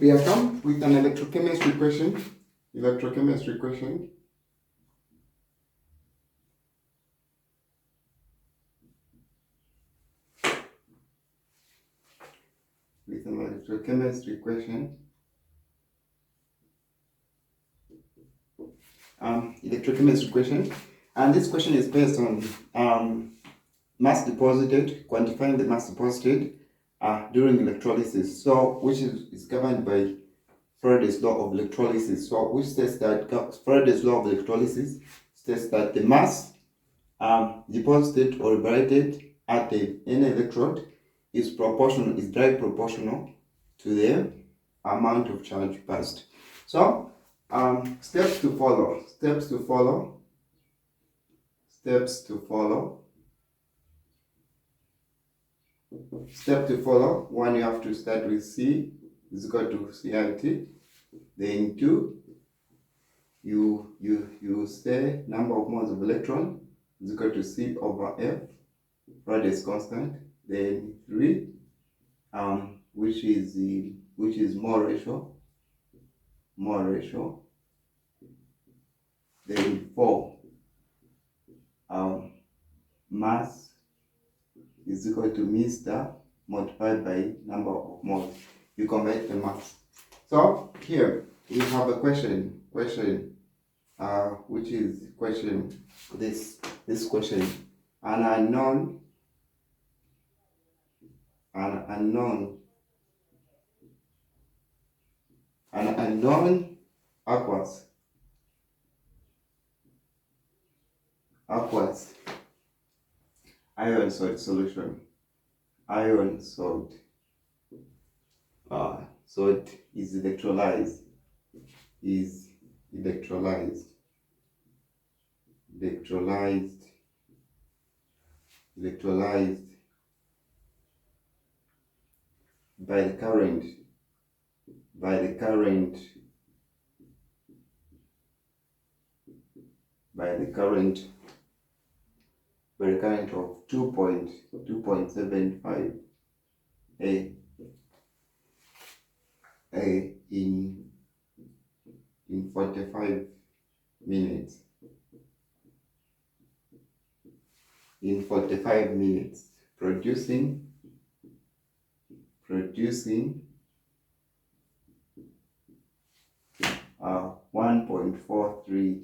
we have come with an electrochemistry question. Electrochemistry question. With an electrochemistry question. Electrochemistry question. And this question is based on mass deposited, quantifying the mass deposited during electrolysis. So, which is governed by Faraday's law of electrolysis. So, which states that Faraday's law of electrolysis states that the mass deposited or liberated at the n electrode is direct proportional to the amount of charge passed. So, steps to follow. Step to follow. One, you have to start with C is equal to CRT. Then 2, you say number of moles of electron is equal to C over F, Faraday's constant. Then 3, which is mole ratio. Then 4, mass is equal to mu star multiplied by number of moles. You convert the mass. So here we have a question, which is this question, an unknown aqueous iron salt solution. Iron salt salt is electrolyzed by the current of 2.75 A in 45 minutes. In 45 minutes, producing 1.43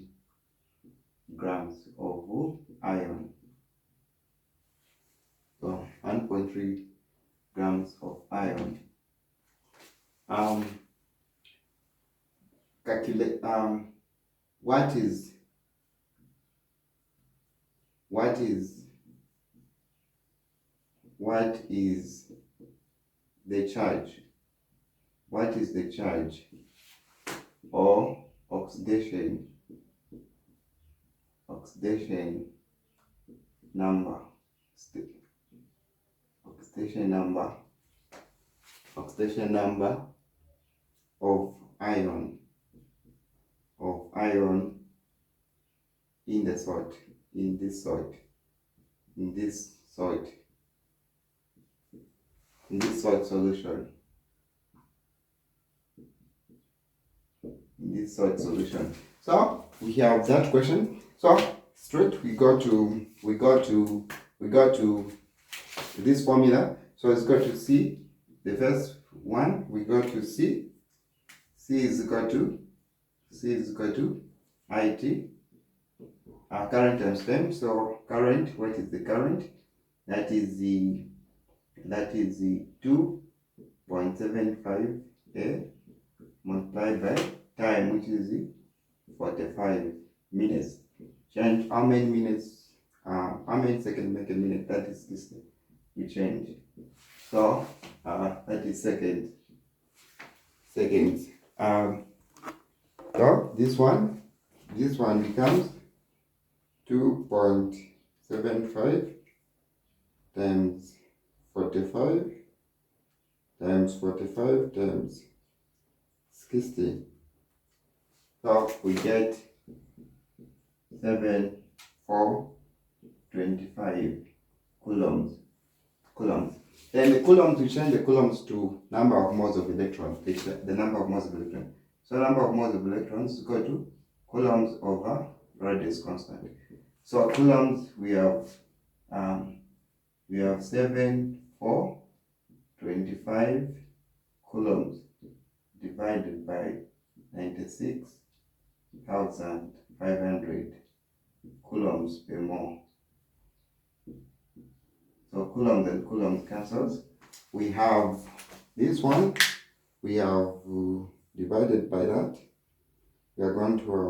grams of iron. So 1.3 grams of iron. Calculate what is the charge? What is the charge or oxidation number of iron in this salt solution. So we have that question. So straight we got to this formula. So it's got to C. The first one we got to C. C is equal to IT. Current times time. So current, what is the current? That is the 2.75 A multiplied by time, which is 45 minutes. Change how many minutes, how many seconds make a minute? That is this thing. We change. So that is seconds. So this one becomes 2.75 times 45 times 60. So we get 7,425 coulombs. Then the coulombs, we change the coulombs to number of moles of electrons, the number of moles of electrons. So number of moles of electrons is equal to coulombs over radius constant. So coulombs, we have 7, 4, 25 coulombs divided by 96,500 coulombs per mole. So coulombs and coulombs cancels. We have this one, we have divided by that. We are going to have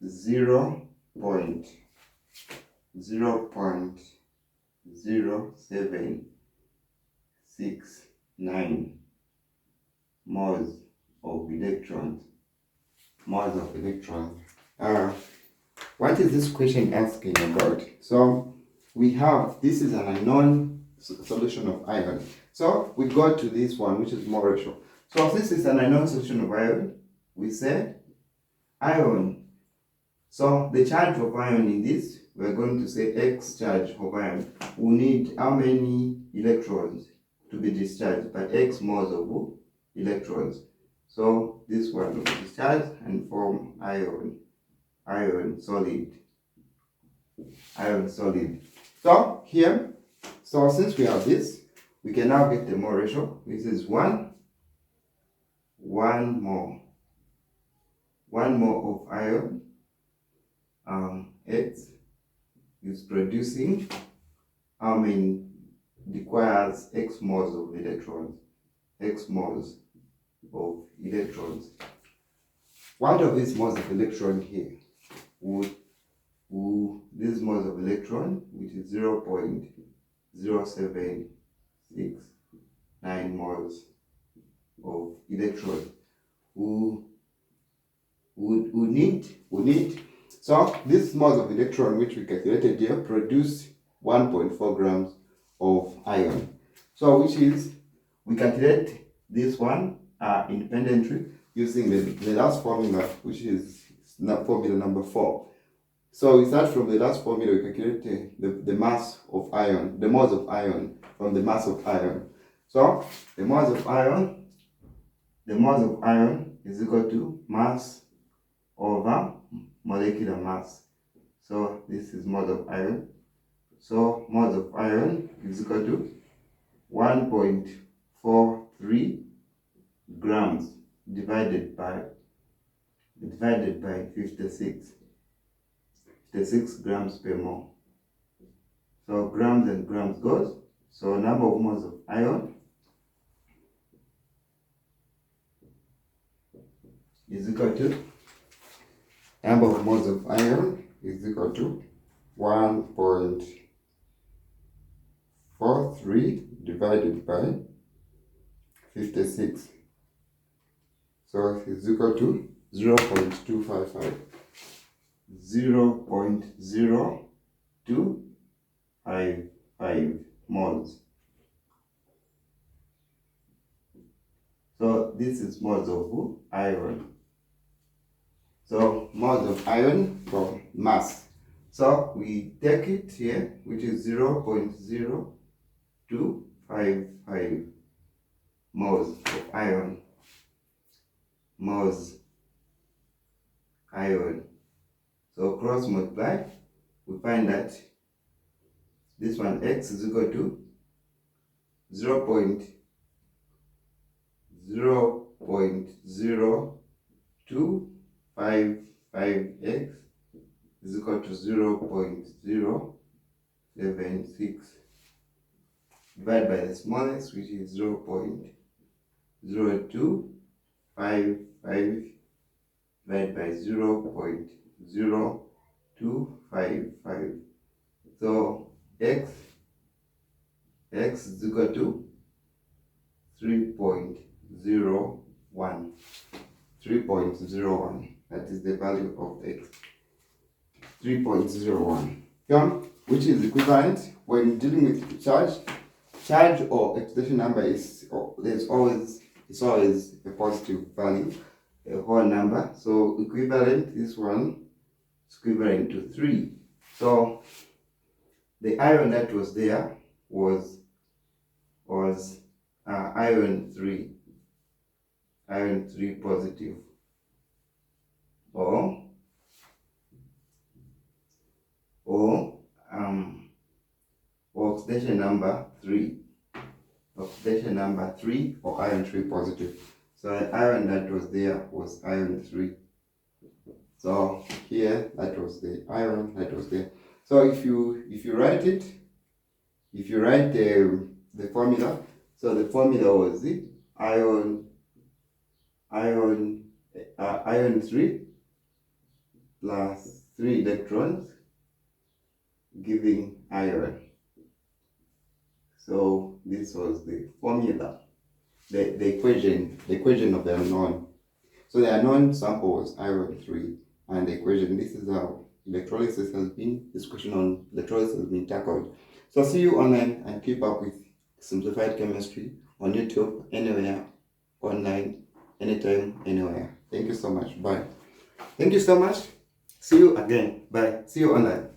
0.0769 moles of electrons. What is this question asking about? So we have, this is an unknown solution of iron. So we go to this one, which is more ratio. So if this is an unknown solution of iron, we say iron. So the charge of iron in this, we're going to say X charge of iron. We need how many electrons to be discharged by X moles of electrons. So this one will be discharged and form iron solid. So here, so since we have this, we can now get the mole ratio. This is 1 mole. 1 mole of iron, X is producing how many? Requires X moles of electrons. What of these moles of electron here would this moles of electron, which is 0.0769 moles of electron, would need. So this moles of electron, which we calculated here, produce 1.4 grams of iron. So which is, we calculate this one independently using the last formula, which is formula number 4. So we start from the last formula, we calculate the mass of iron, the moles of iron from the mass of iron. So the moles of iron is equal to mass over molecular mass. So this is moles of iron. So moles of iron is equal to 1.43 grams divided by 56 grams per mole. So grams and grams goes. So number of moles of iron is equal to 1.43 divided by 56. So it's equal to 0.255. 0.0255 moles. So this is moles of iron. So moles of iron from mass. So we take it here, which is 0.0255 moles of iron. So cross multiply, we find that this one X is equal to 0.0255x is equal to 0.076. Divide by the smallest, which is 0.0255 divided by 0.0255. So X is equal to 3.01. 3.01. That is the value of X. 3.01. Which is equivalent when dealing with charge or excitation number is always a positive value, a whole number. So equivalent, this one equivalent to 3. So the ion that was there was ion 3 positive, or oxidation number 3, or ion 3 positive. So the ion that was there was ion 3. So here, that was the ion that was there. So if you write it, if you write the formula, so the formula was the ion 3 plus 3 electrons giving iron. So this was the formula, the equation of the unknown. So the unknown sample was iron 3, and the equation, this is how electrolysis has been, this question on electrolysis has been tackled. So see you online, and keep up with simplified chemistry on YouTube, anywhere, online, anytime, anywhere. Thank you so much. Bye. Thank you so much. See you again. Bye. See you online.